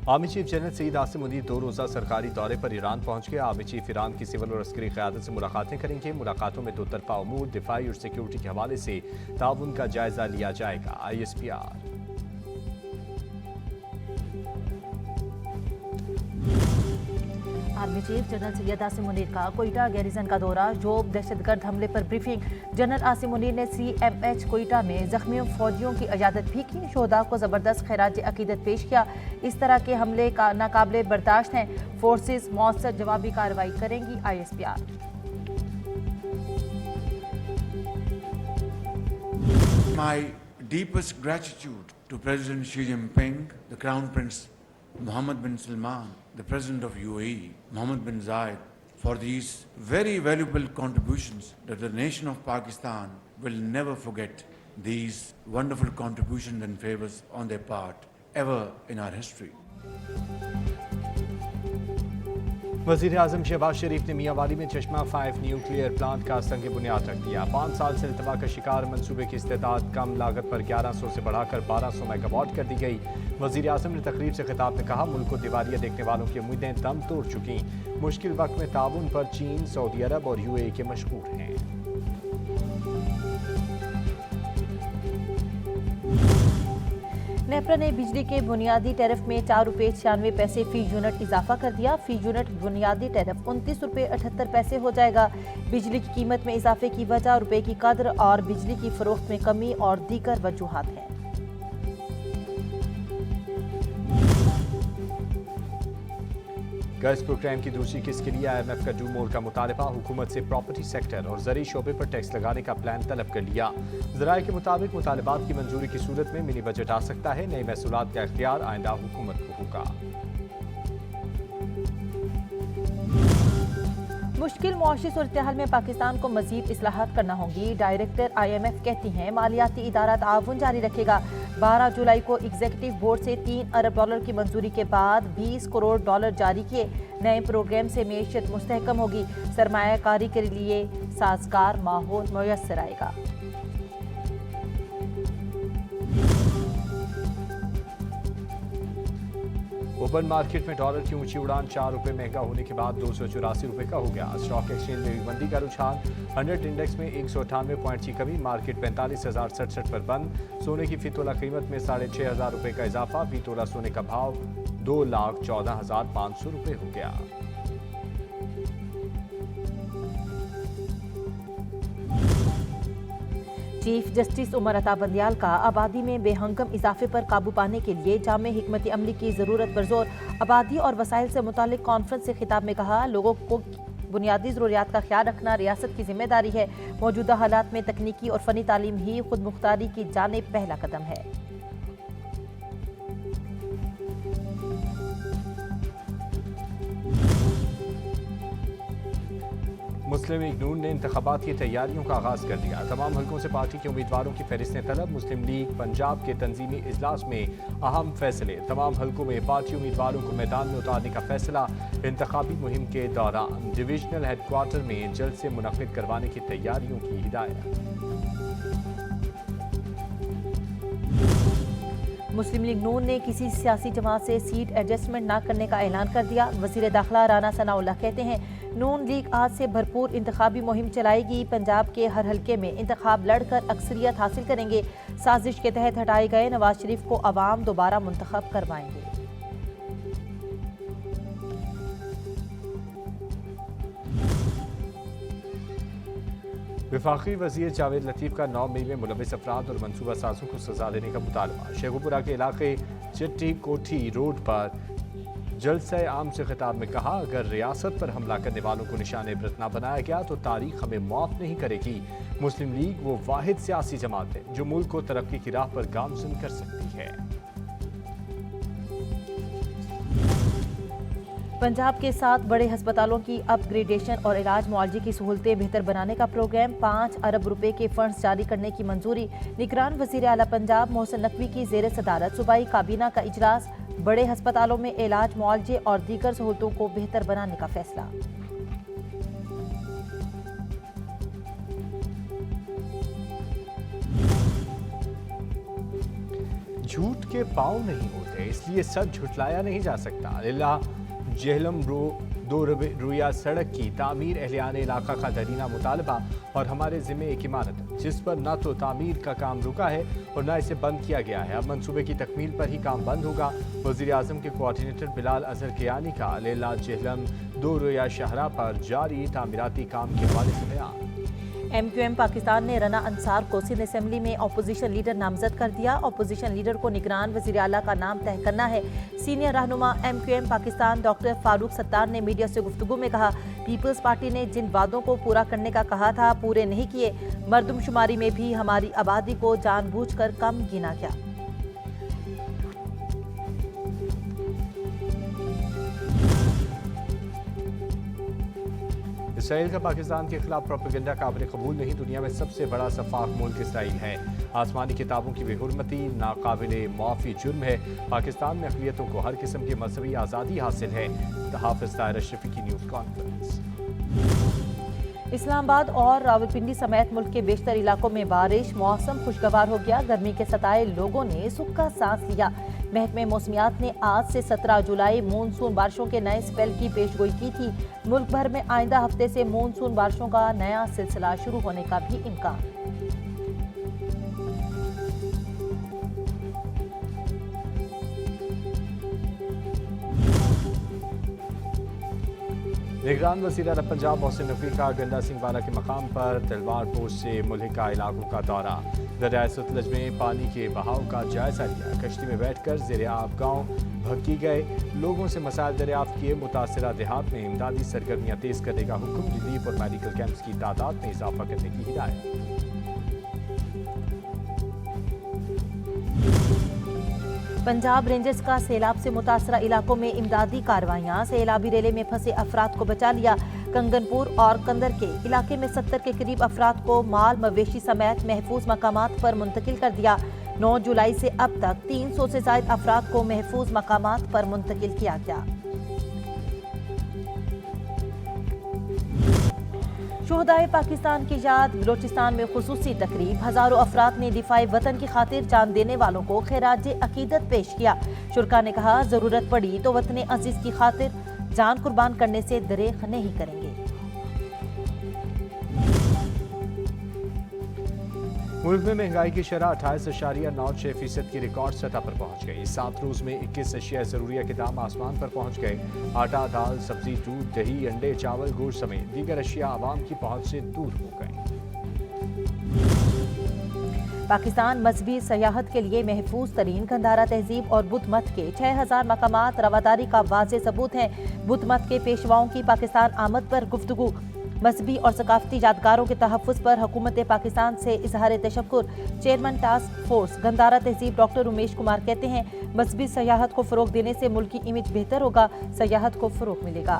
Army chief general Syed Asim Munir 2 रोज़ा सरकारी दौरे पर ईरान पहुंच गए। आर्मी चीफ ईरान की सिविल और अस्करी क़यादत से मुलाकातें करेंगे। मुलाकातों में 2 तरफ़ा उमूर, दिफाई और सिक्योरिटी के हवाले से ताउन का जायजा लिया जाएगा। ISPR army chief general Syed Asim Munir का कोयटा गैरिजन का दौरा, जोब दहशतगर्द हमले पर ब्रीफिंग। जनरल आसिम मुनीर ने CMH कोयटा में जख्मी फौजियों की इजाजत भी की। शोहदा को जबरदस्त खैराज अकीदत पेश किया। इस तरह के हमले का नाकाबिले बर्दाश्त हैं। फोर्सेस मौसर जवाबी कार्रवाई करेंगी। ISPR My deepest gratitude to President Xi Jinping, the Crown Prince Mohammed bin Salman, the President of UAE, Mohammed bin Zayed, for these very valuable contributions that the nation of Pakistan will never forget these wonderful contributions and favors on their part ever in our history. वज़ीर आज़म शहबाज शरीफ ने मियांवाली में चश्मा 5 nuclear plant का संग बुनियाद रख दिया। 5 साल से इल्तवा का शिकार मंसूबे की इस्तेदाद कम लागत पर 1100 से बढ़ाकर 1200 मेगावाट कर दी गई। वज़ीर आज़म ने तकरीर से खिताब में कहा, मुल्क को दिवालिया देखने वालों की उम्मीदें दम तोड़ चुकी। मुश्किल वक्त में ताउन पर चीन, सऊदी अरब और UAE के मशहूर हैं। नेपरा ने बिजली के बुनियादी टैरिफ में 4 रुपये 96 पैसे फी यूनिट इजाफा कर दिया। फी यूनिट बुनियादी टैरिफ 29 रुपये 78 पैसे हो जाएगा। बिजली की कीमत में इजाफे की वजह रुपये की कदर और बिजली की फरोख्त में कमी और दीगर वजूहात हैं। गैस प्रोग्राम की दूसरी किस्त के लिए IMF का डू मोर का मुतालबा। हुकूमत से प्रॉपर्टी सेक्टर और ज़रूरी शोबे पर टैक्स लगाने का प्लान तलब कर लिया। ज़राए के मुताबिक मुतालबात की मंजूरी की सूरत में मिनी बजट आ सकता है। नए महसूलात का इख्तियार आइंदा हुकूमत को होगा। मुश्किल मुआशी सूरत-ए-हाल में पाकिस्तान को मजीद इस्लाहात करना होंगी। डायरेक्टर IMF कहती हैं, मालियाती इदारा ताउन जारी रखेगा। 12 जुलाई को एग्जीक्यूटिव बोर्ड से $3 अरब की मंजूरी के बाद $20 करोड़ जारी किए। नए प्रोग्राम से मेशियत मुस्तहकम होगी। सरमायाकारी के लिए साजगार माहौल मुयस्सर आएगा। ओपन मार्केट में डॉलर की ऊंची उड़ान, 4 रुपये महंगा होने के बाद 284 रुपये का हो गया। स्टॉक एक्सचेंज में भी मंदी का रुझान। 100 इंडेक्स में 198 पॉइंट की कमी। मार्केट 45,067 पर बंद। सोने की फी तोला कीमत में 6,500 रुपये का इजाफा। फी तोला सोने का भाव 2,14,500 रुपये हो गया। चीफ जस्टिस उमर अता बंदियाल का आबादी में बेहंगम इजाफे पर काबू पाने के लिए जामे हिकमत अमली की ज़रूरत पर जोर। आबादी और वसाइल से मुतालिक कॉन्फ्रेंस से खिताब में कहा, लोगों को बुनियादी ज़रूरियात का ख्याल रखना रियासत की जिम्मेदारी है। मौजूदा हालात में तकनीकी और फ़नी तालीम ही खुद मुख्तारी की जानिब पहला कदम है। मुस्लिम लीग नून ने इंतखाबात की तैयारियों का आगाज कर दिया। तमाम हलकों से पार्टी के उम्मीदवारों की फहरिस्तें तलब। मुस्लिम लीग पंजाब के तंजीमी इजलास में अहम फैसले। तमाम हलकों में पार्टी उम्मीदवारों को मैदान में उतारने का फैसला। इंतखाबी मुहिम के दौरान डिविजनल हेडक्वार्टर में जल्द से मुनक्किद करवाने की तैयारियों की हिदायत। मुस्लिम लीग नून ने किसी सियासी जमात से सीट एडजस्टमेंट न करने का ऐलान कर दिया। वज़ीर दाखिला राना सनाउल्लाह कहते हैं, नून लीग आज से भरपूर इंतखाबी मुहिम चलाएगी। पंजाब के हर हलके में इंतखाब लड़कर अक्सरियत हासिल करेंगे। साजिश के तहत हटाए गए नवाज शरीफ को अवाम दोबारा मुंतखब करवाएंगे। वफाकी वज़ीर जावेद लतीफ़ का 9 मई में मुलविस अफराद और मनसूबा साजों को सजा देने का मुतालबा। शेखुपुरा के इलाके चिट्टी कोठी रोड पर जलसे आम से खिताब में कहा, अगर रियासत पर हमला करने वालों को निशान इबरत न बनाया गया तो तारीख हमें माफ़ नहीं करेगी। मुस्लिम लीग वो वाहिद सियासी जमात है जो मुल्क को तरक्की की राह पर गामज़न कर सकती है। पंजाब के 7 बड़े अस्पतालों की अपग्रेडेशन और इलाज मुआलजे की सहूलतें बेहतर बनाने का प्रोग्राम। 5 अरब रुपए के फंड्स जारी करने की मंजूरी। निगरान वज़ीर आला पंजाब मोहसिन नकवी की ज़ेर सदारत सूबाई काबीना का इजलास। बड़े अस्पतालों में इलाज मुआलजे और दीगर सहूलतों को बेहतर बनाने का फैसला। झूठ के पाँव नहीं होते, इसलिए सच झुठलाया नहीं जा सकता। लिल्ला जेहलम दो रुइया सड़क की तामीर अहलियान इलाका का दरीना मुतालबा और हमारे ज़िम्मे एक इमारत है जिस पर न तो तामीर का काम रुका है और न इसे बंद किया गया है। अब मंसूबे की तकमील पर ही काम बंद होगा। वज़ीर आज़म के कोऑर्डिनेटर बिलाल अजहर कियानी का लिल्ला जेहलम दो रुइया शाहरा पर जारी तामीराती काम के हवाले से बयान। MQM पाकिस्तान ने रना अंसार को सिंध असेंबली में अपोजिशन लीडर नामजद कर दिया। अपोजिशन लीडर को निगरान वज़ीर आला का नाम तय करना है। सीनियर रहनुमा MQM पाकिस्तान डॉक्टर फारूक सत्तार ने मीडिया से गुफ्तगू में कहा, पीपल्स पार्टी ने जिन वादों को पूरा करने का कहा था पूरे नहीं किए। मर्दमशुमारी में भी हमारी आबादी को जानबूझकर कम गिना गया। इसराइल का पाकिस्तान के खिलाफ प्रोपेगेंडा काबिल कबूल नहीं। दुनिया में सबसे बड़ा सफाक मुल्क इसराइल है। आसमानी किताबों की बेहुरमती नाकाबिले माफ़ी जुर्म है। पाकिस्तान में अक़लियतों को हर किस्म की मजहबी आज़ादी हासिल है। हाफिज़ ताहिर अशरफी की न्यूज़ कॉन्फ्रेंस। इस्लामाबाद और रावलपिंडी समेत मुल्क के बेशतर इलाकों में बारिश, मौसम खुशगवार हो गया। गर्मी के सताए लोगों ने सुख का सांस लिया। महकमे मौसमियात ने आज से 17 जुलाई मानसून बारिशों के नए स्पेल की पेशगोई की थी। मुल्क भर में आइंदा हफ्ते से मानसून बारिशों का नया सिलसिला शुरू होने का भी इम्कान। निगरान वज़ीर आला पंजाब मोहसिन नकवी का गंडा सिंह वाला के मकाम पर तलवार पोस्ट से मुल्हिका इलाकों का दौरा। दरियाए सतलज में पानी के बहाव का जायजा लिया। कश्ती में बैठकर ज़ेरे आब गाँव भक्की गए। लोगों से मसाइल दरियाफ्त किए। मुतासरा देहात में इमदादी सरगर्मियाँ तेज़ करने का हुक्म। रिलीफ और मेडिकल कैंप्स की तादाद में इजाफा करने की हिदायत। पंजाब रेंजर्स का सैलाब से मुतासरा इलाकों में इमदादी कार्रवाइयाँ। सैलाबी रेले में फंसे अफराद को बचा लिया। कंगनपुर और कंदर के इलाके में 70 के करीब अफराद को माल मवेशी समेत महफूज मकामात पर मुंतकिल कर दिया। 9 जुलाई से अब तक 300 से ज़ायद अफराद को महफूज मकामात पर मुंतकिल किया गया। शोहदाए पाकिस्तान की याद। बलोचिस्तान में खुसूसी तकरीब। हजारों अफराद ने दिफाई वतन की खातिर जान देने वालों को खैराज अकीदत पेश किया। शुरका ने कहा, जरूरत पड़ी तो वतन अजीज की खातिर जान कुर्बान करने से दरेख नहीं करेंगे। मुल्क में महंगाई की शरह 28.96% की रिकॉर्ड सतह पर पहुंच गई। 7 रोज में 21 अशिया ज़रूरिया के दाम आसमान पर पहुंच गए। आटा, दाल, सब्जी, दूध, दही, अंडे, चावल, गोश्त समेत दीगर अशिया आवाम की पहुंच से दूर हो गई। पाकिस्तान मजहबी सयाहत के लिए महफूज तरीन गंधारा तहजीब और बुद्ध मत के 6000 मकामात रवादारी का वाज़ेह सबूत हैं। बुद्ध मत के पेशवाओं की पाकिस्तान आमद पर गुफ्तगू। मजहबी और सकाफती यादगारों के तहफ़्फ़ुज़ पर हुकूमत पाकिस्तान से इजहार तशक्कुर। चेयरमैन टास्क फोर्स गंधारा तहजीब डॉक्टर उमेश कुमार कहते हैं, मजहबी सयाहत को फ़रोग़ देने से मुल्क की इमेज बेहतर होगा, सयाहत को फ़रोग़ मिलेगा।